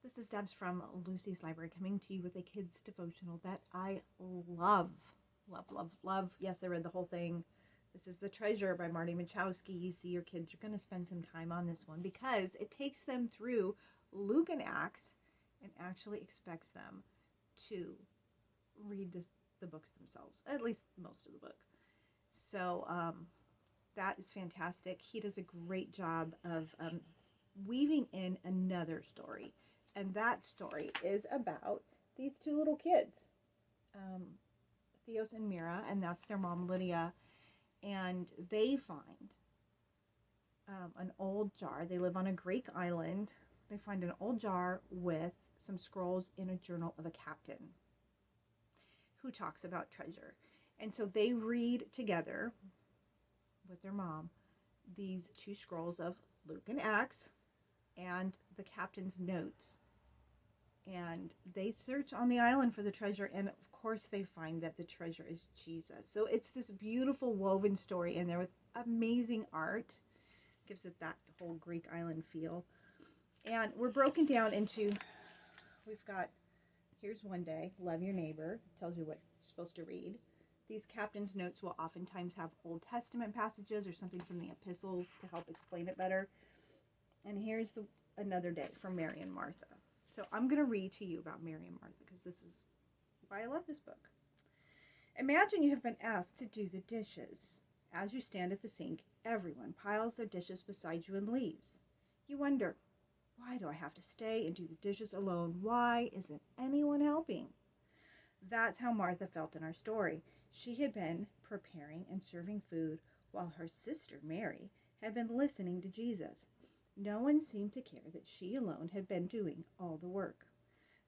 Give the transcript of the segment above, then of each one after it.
This is Debs from Lucy's Library coming to you with a kids devotional that I love. Love, love, love. Yes, I read the whole thing. This is The Treasure by Marty Machowski. You see, your kids are going to spend some time on this one because it takes them through Luke and Acts and actually expects them to read the books themselves, at least most of the book. So that is fantastic. He does a great job of weaving in another story. And that story is about these two little kids, Theos and Mira, and that's their mom, Lydia. And they find an old jar. They live on a Greek island. They find an old jar with some scrolls in a journal of a captain who talks about treasure. And so they read together with their mom these two scrolls of Luke and Acts and the captain's notes. And they search on the island for the treasure, and of course they find that the treasure is Jesus. So it's this beautiful woven story in there with amazing art. Gives it that whole Greek island feel. And we're broken down into, we've got, here's one day, love your neighbor, tells you what you're supposed to read. These captain's notes will oftentimes have Old Testament passages or something from the epistles to help explain it better. And here's another day from Mary and Martha. So I'm going to read to you about Mary and Martha because this is why I love this book. Imagine you have been asked to do the dishes. As you stand at the sink, everyone piles their dishes beside you and leaves. You wonder, why do I have to stay and do the dishes alone? Why isn't anyone helping? That's how Martha felt in our story. She had been preparing and serving food while her sister Mary had been listening to Jesus. No one seemed to care that she alone had been doing all the work.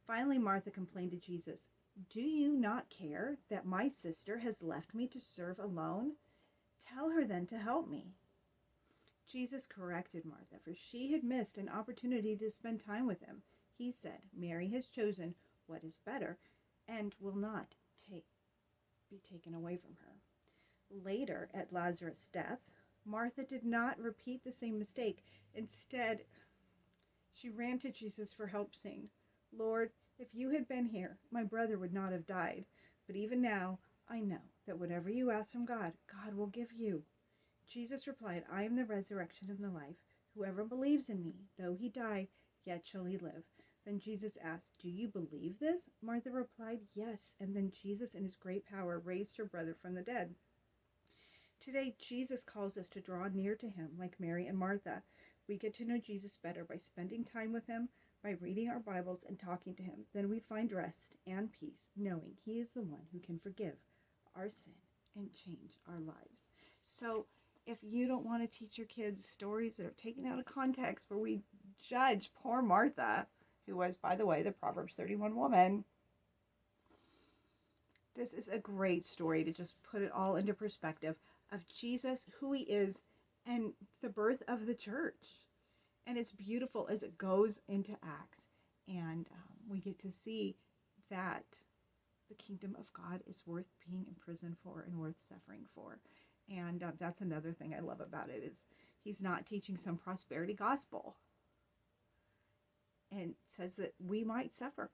Finally, Martha complained to Jesus, "Do you not care that my sister has left me to serve alone? Tell her then to help me." Jesus corrected Martha, for she had missed an opportunity to spend time with him. He said, "Mary has chosen what is better and will not be taken away from her." Later, at Lazarus' death, Martha did not repeat the same mistake. Instead, she ran to Jesus for help, saying, "Lord, if you had been here, my brother would not have died. But even now, I know that whatever you ask from God, God will give you." Jesus replied, "I am the resurrection and the life. Whoever believes in me, though he die, yet shall he live." Then Jesus asked, "Do you believe this?" Martha replied, "Yes." And then Jesus, in his great power, raised her brother from the dead. Today, Jesus calls us to draw near to him like Mary and Martha. We get to know Jesus better by spending time with him, by reading our Bibles and talking to him. Then we find rest and peace, knowing he is the one who can forgive our sin and change our lives. So if you don't want to teach your kids stories that are taken out of context where we judge poor Martha, who was, by the way, the Proverbs 31 woman, this is a great story to just put it all into perspective of Jesus, who he is, and the birth of the church. And it's beautiful as it goes into Acts. And we get to see that the kingdom of God is worth being in prison for and worth suffering for. And that's another thing I love about it is he's not teaching some prosperity gospel. And says that we might suffer,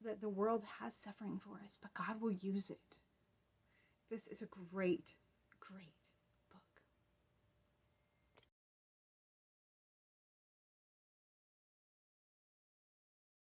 that the world has suffering for us, but God will use it. This is a great, great